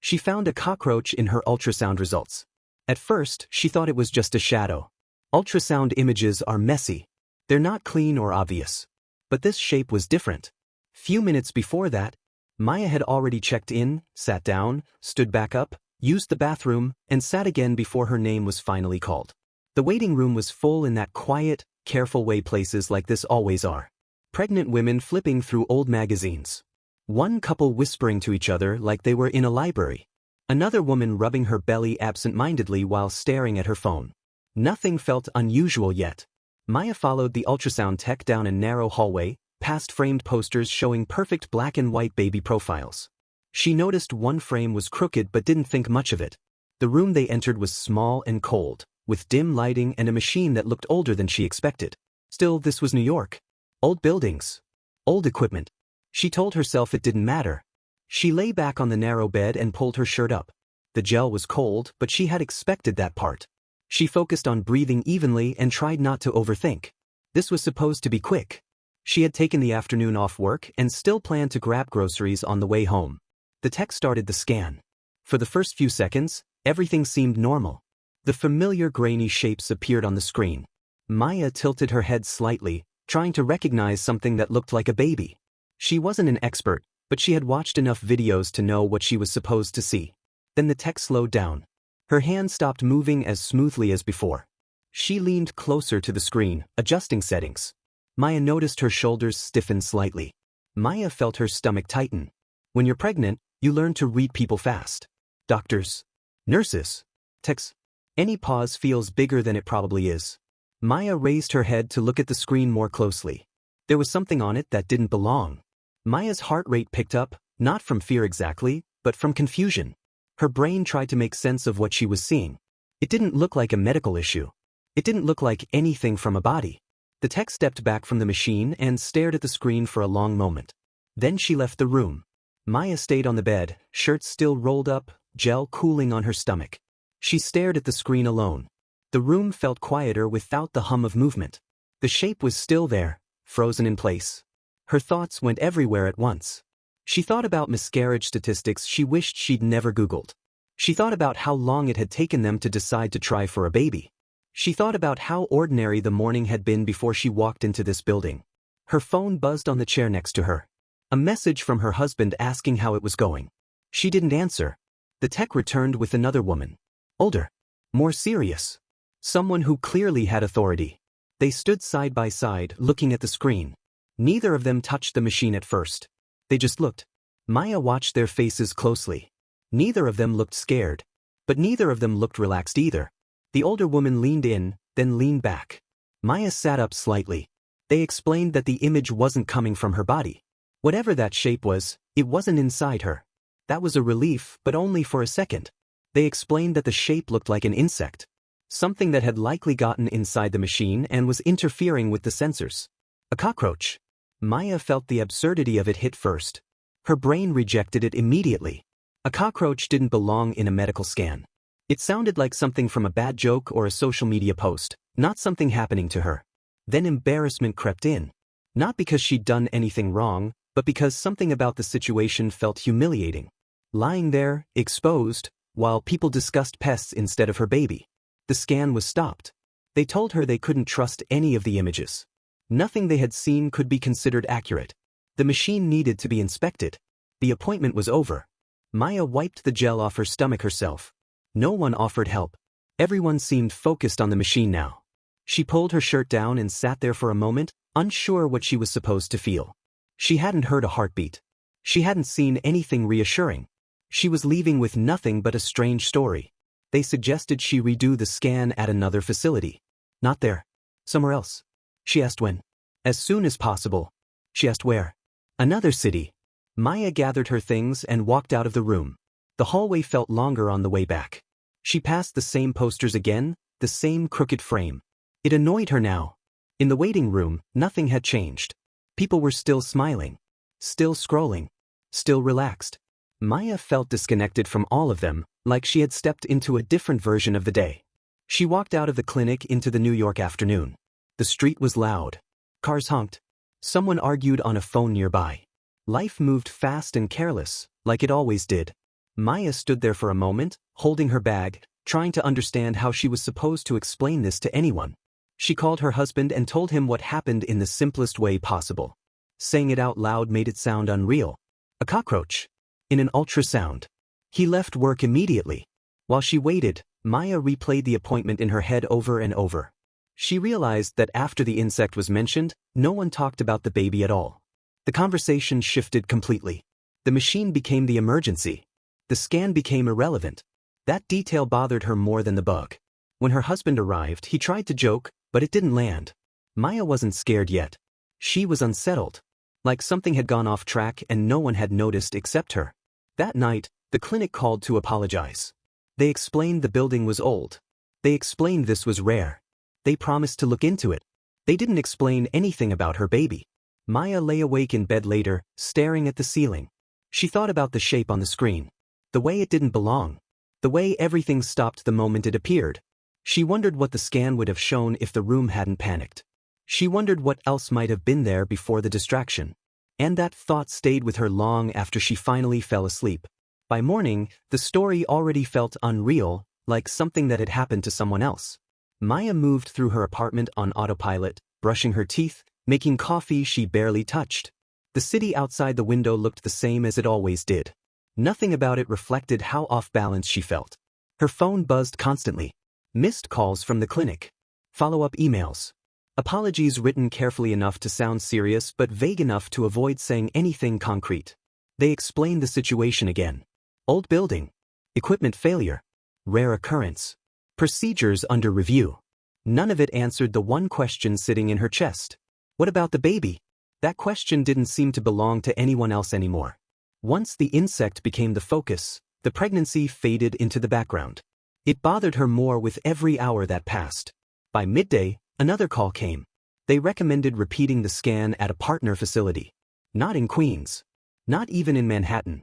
She found a cockroach in her ultrasound results. At first, she thought it was just a shadow. Ultrasound images are messy. They're not clean or obvious. But this shape was different. Few minutes before that, Maya had already checked in, sat down, stood back up, used the bathroom, and sat again before her name was finally called. The waiting room was full in that quiet, careful way places like this always are. Pregnant women flipping through old magazines. One couple whispering to each other like they were in a library. Another woman rubbing her belly absent-mindedly while staring at her phone. Nothing felt unusual yet. Maya followed the ultrasound tech down a narrow hallway, past framed posters showing perfect black and white baby profiles. She noticed one frame was crooked but didn't think much of it. The room they entered was small and cold, with dim lighting and a machine that looked older than she expected. Still, this was New York. Old buildings. Old equipment. She told herself it didn't matter. She lay back on the narrow bed and pulled her shirt up. The gel was cold, but she had expected that part. She focused on breathing evenly and tried not to overthink. This was supposed to be quick. She had taken the afternoon off work and still planned to grab groceries on the way home. The tech started the scan. For the first few seconds, everything seemed normal. The familiar grainy shapes appeared on the screen. Maya tilted her head slightly, trying to recognize something that looked like a baby. She wasn't an expert, but she had watched enough videos to know what she was supposed to see. Then the tech slowed down. Her hand stopped moving as smoothly as before. She leaned closer to the screen, adjusting settings. Maya noticed her shoulders stiffen slightly. Maya felt her stomach tighten. When you're pregnant, you learn to read people fast. Doctors, nurses, techs. Any pause feels bigger than it probably is. Maya raised her head to look at the screen more closely. There was something on it that didn't belong. Maya's heart rate picked up, not from fear exactly, but from confusion. Her brain tried to make sense of what she was seeing. It didn't look like a medical issue. It didn't look like anything from a body. The tech stepped back from the machine and stared at the screen for a long moment. Then she left the room. Maya stayed on the bed, shirt still rolled up, gel cooling on her stomach. She stared at the screen alone. The room felt quieter without the hum of movement. The shape was still there, frozen in place. Her thoughts went everywhere at once. She thought about miscarriage statistics she wished she'd never Googled. She thought about how long it had taken them to decide to try for a baby. She thought about how ordinary the morning had been before she walked into this building. Her phone buzzed on the chair next to her. A message from her husband asking how it was going. She didn't answer. The tech returned with another woman. Older. More serious. Someone who clearly had authority. They stood side by side, looking at the screen. Neither of them touched the machine at first. They just looked. Maya watched their faces closely. Neither of them looked scared. But neither of them looked relaxed either. The older woman leaned in, then leaned back. Maya sat up slightly. They explained that the image wasn't coming from her body. Whatever that shape was, it wasn't inside her. That was a relief, but only for a second. They explained that the shape looked like an insect. Something that had likely gotten inside the machine and was interfering with the sensors. A cockroach. Maya felt the absurdity of it hit first. Her brain rejected it immediately. A cockroach didn't belong in a medical scan. It sounded like something from a bad joke or a social media post, not something happening to her. Then embarrassment crept in. Not because she'd done anything wrong, but because something about the situation felt humiliating. Lying there, exposed, while people discussed pests instead of her baby. The scan was stopped. They told her they couldn't trust any of the images. Nothing they had seen could be considered accurate. The machine needed to be inspected. The appointment was over. Maya wiped the gel off her stomach herself. No one offered help. Everyone seemed focused on the machine now. She pulled her shirt down and sat there for a moment, unsure what she was supposed to feel. She hadn't heard a heartbeat. She hadn't seen anything reassuring. She was leaving with nothing but a strange story. They suggested she redo the scan at another facility. Not there. Somewhere else. She asked when. As soon as possible. She asked where. Another city. Maya gathered her things and walked out of the room. The hallway felt longer on the way back. She passed the same posters again, the same crooked frame. It annoyed her now. In the waiting room, nothing had changed. People were still smiling. Still scrolling. Still relaxed. Maya felt disconnected from all of them, like she had stepped into a different version of the day. She walked out of the clinic into the New York afternoon. The street was loud. Cars honked. Someone argued on a phone nearby. Life moved fast and careless, like it always did. Maya stood there for a moment, holding her bag, trying to understand how she was supposed to explain this to anyone. She called her husband and told him what happened in the simplest way possible. Saying it out loud made it sound unreal. A cockroach. In an ultrasound. He left work immediately. While she waited, Maya replayed the appointment in her head over and over. She realized that after the insect was mentioned, no one talked about the baby at all. The conversation shifted completely. The machine became the emergency. The scan became irrelevant. That detail bothered her more than the bug. When her husband arrived, he tried to joke, but it didn't land. Maya wasn't scared yet. She was unsettled. Like something had gone off track and no one had noticed except her. That night, the clinic called to apologize. They explained the building was old. They explained this was rare. They promised to look into it. They didn't explain anything about her baby. Maya lay awake in bed later, staring at the ceiling. She thought about the shape on the screen. The way it didn't belong. The way everything stopped the moment it appeared. She wondered what the scan would have shown if the room hadn't panicked. She wondered what else might have been there before the distraction. And that thought stayed with her long after she finally fell asleep. By morning, the story already felt unreal, like something that had happened to someone else. Maya moved through her apartment on autopilot, brushing her teeth, making coffee she barely touched. The city outside the window looked the same as it always did. Nothing about it reflected how off-balance she felt. Her phone buzzed constantly. Missed calls from the clinic. Follow-up emails. Apologies written carefully enough to sound serious but vague enough to avoid saying anything concrete. They explained the situation again. Old building. Equipment failure. Rare occurrence. Procedures under review. None of it answered the one question sitting in her chest. What about the baby? That question didn't seem to belong to anyone else anymore. Once the insect became the focus, the pregnancy faded into the background. It bothered her more with every hour that passed. By midday, another call came. They recommended repeating the scan at a partner facility. Not in Queens. Not even in Manhattan.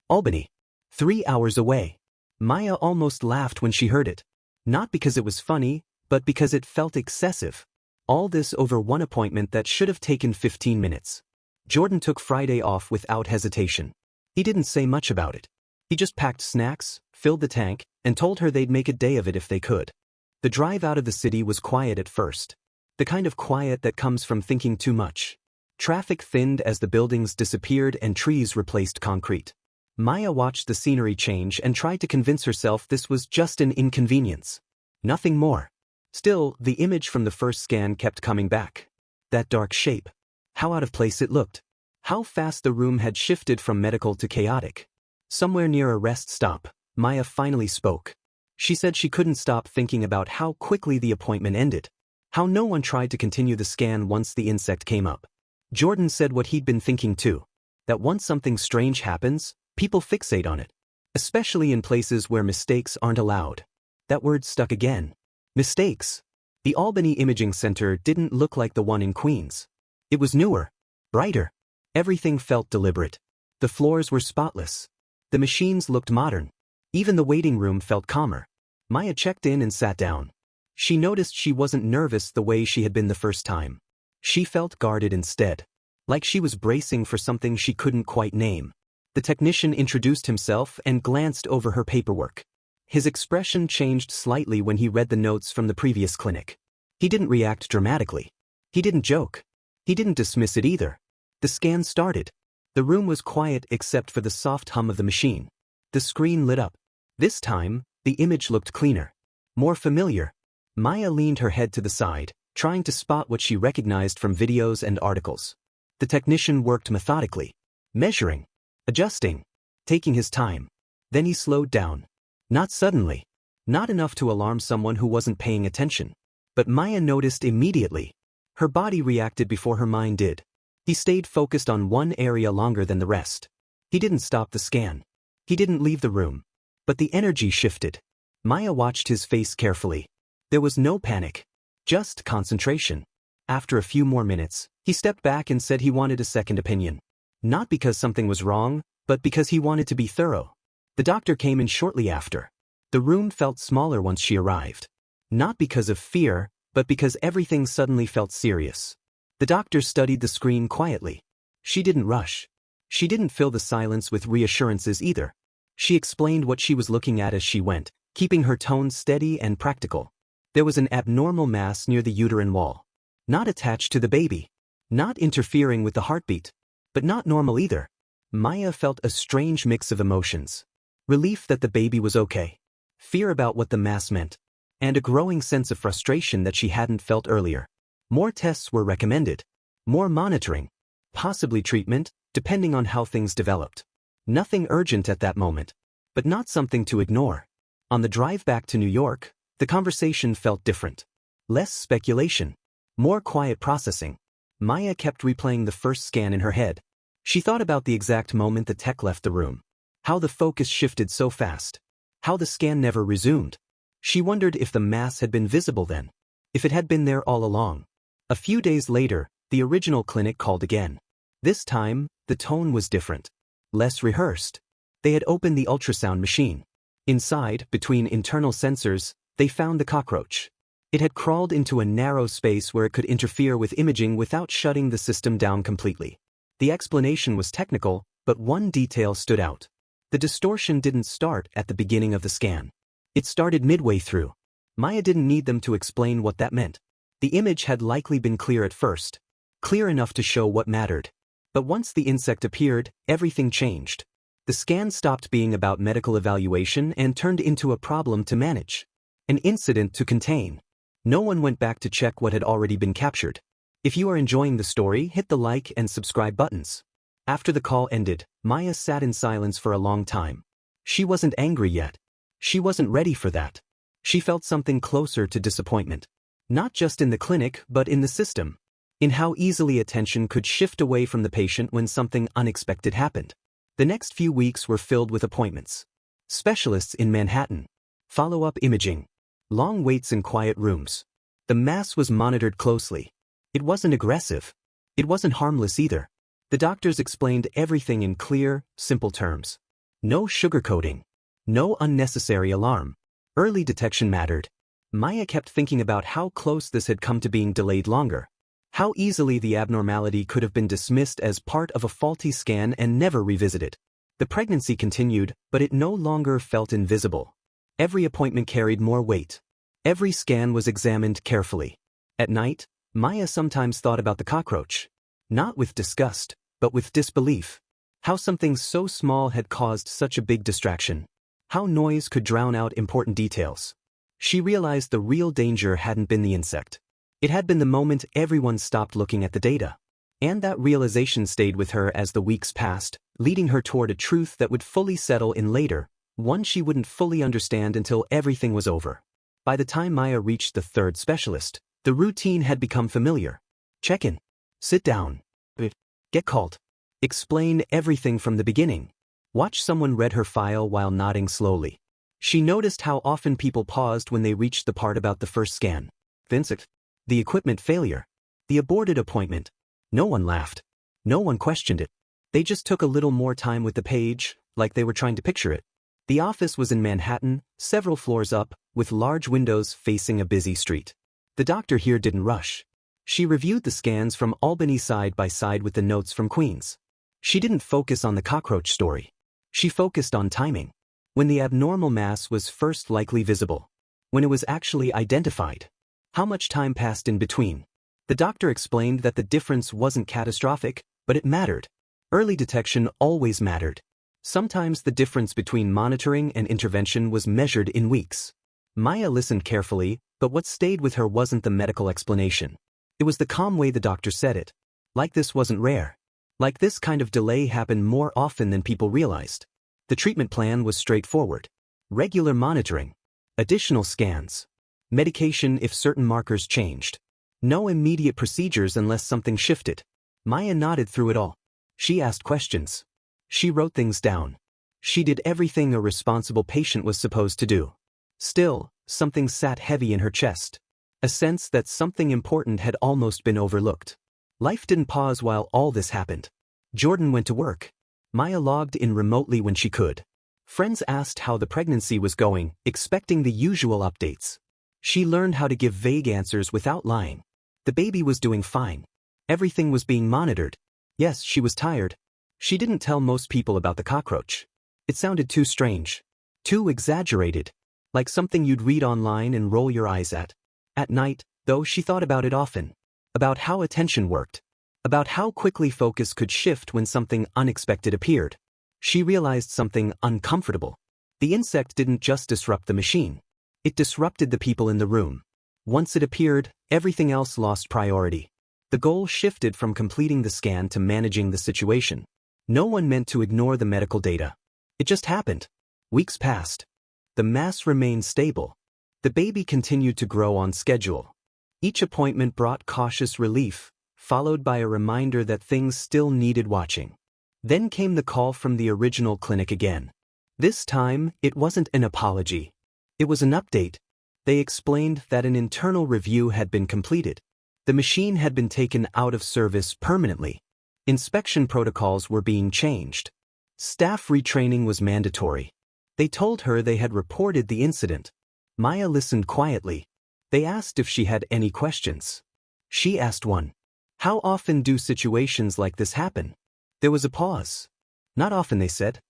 Albany. 3 hours away. Maya almost laughed when she heard it. Not because it was funny, but because it felt excessive. All this over one appointment that should have taken 15 minutes. Jordan took Friday off without hesitation. He didn't say much about it. He just packed snacks, filled the tank, and told her they'd make a day of it if they could. The drive out of the city was quiet at first. The kind of quiet that comes from thinking too much. Traffic thinned as the buildings disappeared and trees replaced concrete. Maya watched the scenery change and tried to convince herself this was just an inconvenience. Nothing more. Still, the image from the first scan kept coming back. That dark shape. How out of place it looked. How fast the room had shifted from medical to chaotic. Somewhere near a rest stop, Maya finally spoke. She said she couldn't stop thinking about how quickly the appointment ended. How no one tried to continue the scan once the insect came up. Jordan said what he'd been thinking too. That once something strange happens, people fixate on it. Especially in places where mistakes aren't allowed. That word stuck again. Mistakes. The Albany Imaging Center didn't look like the one in Queens. It was newer. Brighter. Everything felt deliberate. The floors were spotless. The machines looked modern. Even the waiting room felt calmer. Maya checked in and sat down. She noticed she wasn't nervous the way she had been the first time. She felt guarded instead. Like she was bracing for something she couldn't quite name. The technician introduced himself and glanced over her paperwork. His expression changed slightly when he read the notes from the previous clinic. He didn't react dramatically. He didn't joke. He didn't dismiss it either. The scan started. The room was quiet except for the soft hum of the machine. The screen lit up. This time, the image looked cleaner. More familiar. Maya leaned her head to the side, trying to spot what she recognized from videos and articles. The technician worked methodically. Measuring. Adjusting. Taking his time. Then he slowed down. Not suddenly. Not enough to alarm someone who wasn't paying attention. But Maya noticed immediately. Her body reacted before her mind did. He stayed focused on one area longer than the rest. He didn't stop the scan. He didn't leave the room. But the energy shifted. Maya watched his face carefully. There was no panic. Just concentration. After a few more minutes, he stepped back and said he wanted a second opinion. Not because something was wrong, but because he wanted to be thorough. The doctor came in shortly after. The room felt smaller once she arrived. Not because of fear, but because everything suddenly felt serious. The doctor studied the screen quietly. She didn't rush. She didn't fill the silence with reassurances either. She explained what she was looking at as she went, keeping her tone steady and practical. There was an abnormal mass near the uterine wall. Not attached to the baby. Not interfering with the heartbeat. But not normal either. Maya felt a strange mix of emotions. Relief that the baby was okay. Fear about what the mass meant. And a growing sense of frustration that she hadn't felt earlier. More tests were recommended. More monitoring. Possibly treatment, depending on how things developed. Nothing urgent at that moment. But not something to ignore. On the drive back to New York, the conversation felt different. Less speculation. More quiet processing. Maya kept replaying the first scan in her head. She thought about the exact moment the tech left the room. How the focus shifted so fast. How the scan never resumed. She wondered if the mass had been visible then. If it had been there all along. A few days later, the original clinic called again. This time, the tone was different. Less rehearsed. They had opened the ultrasound machine. Inside, between internal sensors, they found the cockroach. It had crawled into a narrow space where it could interfere with imaging without shutting the system down completely. The explanation was technical, but one detail stood out. The distortion didn't start at the beginning of the scan. It started midway through. Maya didn't need them to explain what that meant. The image had likely been clear at first. Clear enough to show what mattered. But once the insect appeared, everything changed. The scan stopped being about medical evaluation and turned into a problem to manage. An incident to contain. No one went back to check what had already been captured. If you are enjoying the story, hit the like and subscribe buttons. After the call ended, Maya sat in silence for a long time. She wasn't angry yet. She wasn't ready for that. She felt something closer to disappointment. Not just in the clinic, but in the system. In how easily attention could shift away from the patient when something unexpected happened. The next few weeks were filled with appointments. Specialists in Manhattan. Follow-up imaging. Long waits in quiet rooms. The mass was monitored closely. It wasn't aggressive. It wasn't harmless either. The doctors explained everything in clear, simple terms. No sugarcoating. No unnecessary alarm. Early detection mattered. Maya kept thinking about how close this had come to being delayed longer. How easily the abnormality could have been dismissed as part of a faulty scan and never revisited. The pregnancy continued, but it no longer felt invisible. Every appointment carried more weight. Every scan was examined carefully. At night, Maya sometimes thought about the cockroach. Not with disgust, but with disbelief. How something so small had caused such a big distraction. How noise could drown out important details. She realized the real danger hadn't been the insect. It had been the moment everyone stopped looking at the data. And that realization stayed with her as the weeks passed, leading her toward a truth that would fully settle in later, one she wouldn't fully understand until everything was over. By the time Maya reached the third specialist, the routine had become familiar. Check in. Sit down. Get called. Explain everything from the beginning. Watch someone read her file while nodding slowly. She noticed how often people paused when they reached the part about the first scan. Vincent. The equipment failure. The aborted appointment. No one laughed. No one questioned it. They just took a little more time with the page, like they were trying to picture it. The office was in Manhattan, several floors up, with large windows facing a busy street. The doctor here didn't rush. She reviewed the scans from Albany side by side with the notes from Queens. She didn't focus on the cockroach story. She focused on timing. When the abnormal mass was first likely visible. When it was actually identified. How much time passed in between? The doctor explained that the difference wasn't catastrophic, but it mattered. Early detection always mattered. Sometimes the difference between monitoring and intervention was measured in weeks. Maya listened carefully, but what stayed with her wasn't the medical explanation. It was the calm way the doctor said it. Like this wasn't rare. Like this kind of delay happened more often than people realized. The treatment plan was straightforward. Regular monitoring. Additional scans. Medication if certain markers changed. No immediate procedures unless something shifted. Maya nodded through it all. She asked questions. She wrote things down. She did everything a responsible patient was supposed to do. Still, something sat heavy in her chest. A sense that something important had almost been overlooked. Life didn't pause while all this happened. Jordan went to work. Maya logged in remotely when she could. Friends asked how the pregnancy was going, expecting the usual updates. She learned how to give vague answers without lying. The baby was doing fine. Everything was being monitored. Yes, she was tired. She didn't tell most people about the cockroach. It sounded too strange. Too exaggerated. Like something you'd read online and roll your eyes at. At night, though, she thought about it often. About how attention worked. About how quickly focus could shift when something unexpected appeared. She realized something uncomfortable. The insect didn't just disrupt the machine. It disrupted the people in the room. Once it appeared, everything else lost priority. The goal shifted from completing the scan to managing the situation. No one meant to ignore the medical data. It just happened. Weeks passed. The mass remained stable. The baby continued to grow on schedule. Each appointment brought cautious relief, followed by a reminder that things still needed watching. Then came the call from the original clinic again. This time, it wasn't an apology. It was an update. They explained that an internal review had been completed. The machine had been taken out of service permanently. Inspection protocols were being changed. Staff retraining was mandatory. They told her they had reported the incident. Maya listened quietly. They asked if she had any questions. She asked one. How often do situations like this happen? There was a pause. Not often, they said,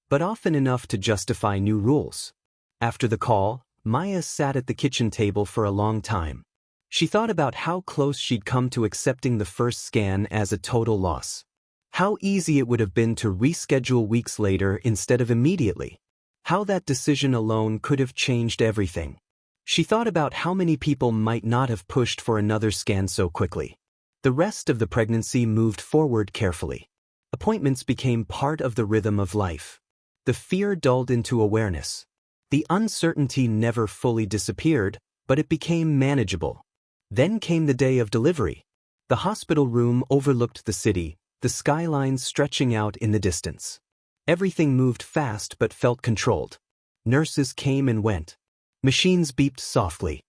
but often enough to justify new rules. After the call, Maya sat at the kitchen table for a long time. She thought about how close she'd come to accepting the first scan as a total loss. How easy it would have been to reschedule weeks later instead of immediately. How that decision alone could have changed everything. She thought about how many people might not have pushed for another scan so quickly. The rest of the pregnancy moved forward carefully. Appointments became part of the rhythm of life. The fear dulled into awareness. The uncertainty never fully disappeared, but it became manageable. Then came the day of delivery. The hospital room overlooked the city, the skyline stretching out in the distance. Everything moved fast but felt controlled. Nurses came and went. Machines beeped softly.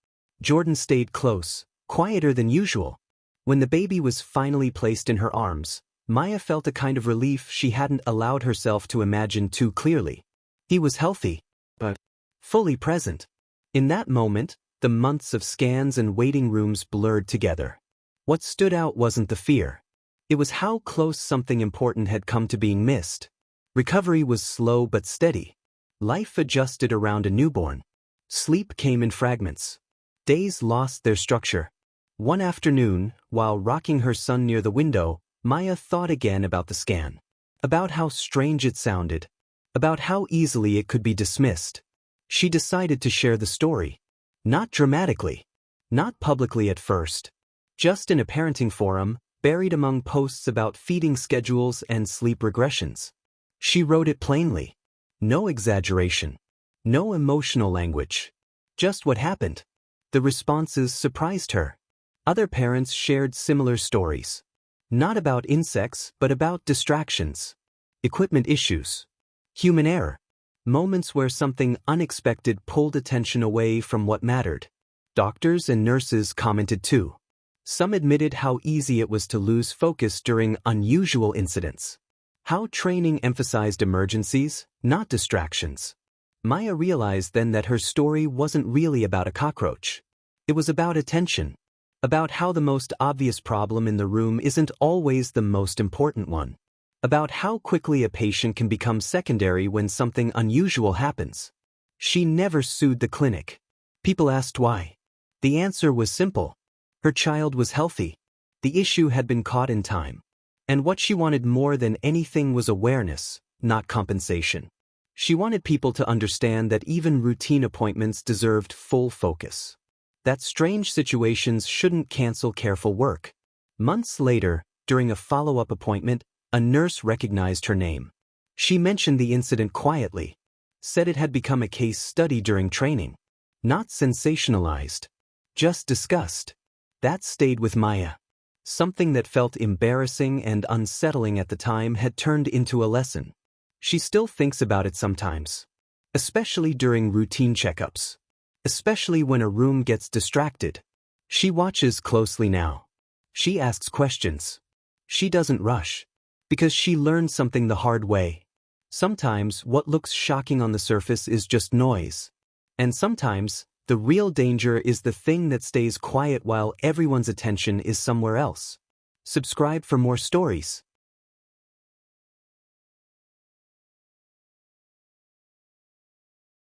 Jordan stayed close, quieter than usual. When the baby was finally placed in her arms, Maya felt a kind of relief she hadn't allowed herself to imagine too clearly. He was healthy, but fully present. In that moment, the months of scans and waiting rooms blurred together. What stood out wasn't the fear. It was how close something important had come to being missed. Recovery was slow but steady. Life adjusted around a newborn. Sleep came in fragments. Days lost their structure. One afternoon, while rocking her son near the window, Maya thought again about the scan. About how strange it sounded. About how easily it could be dismissed. She decided to share the story. Not dramatically. Not publicly at first. Just in a parenting forum, buried among posts about feeding schedules and sleep regressions. She wrote it plainly. No exaggeration. No emotional language. Just what happened. The responses surprised her. Other parents shared similar stories. Not about insects, but about distractions. Equipment issues. Human error. Moments where something unexpected pulled attention away from what mattered. Doctors and nurses commented too. Some admitted how easy it was to lose focus during unusual incidents. How training emphasized emergencies, not distractions. Maya realized then that her story wasn't really about a cockroach. It was about attention. About how the most obvious problem in the room isn't always the most important one. About how quickly a patient can become secondary when something unusual happens. She never sued the clinic. People asked why. The answer was simple. Her child was healthy. The issue had been caught in time. And what she wanted more than anything was awareness, not compensation. She wanted people to understand that even routine appointments deserved full focus. That strange situations shouldn't cancel careful work. Months later, during a follow-up appointment, a nurse recognized her name. She mentioned the incident quietly, said it had become a case study during training. Not sensationalized, just discussed. That stayed with Maya. Something that felt embarrassing and unsettling at the time had turned into a lesson. She still thinks about it sometimes. Especially during routine checkups. Especially when a room gets distracted. She watches closely now. She asks questions. She doesn't rush. Because she learned something the hard way. Sometimes what looks shocking on the surface is just noise. And sometimes, the real danger is the thing that stays quiet while everyone's attention is somewhere else. Subscribe for more stories.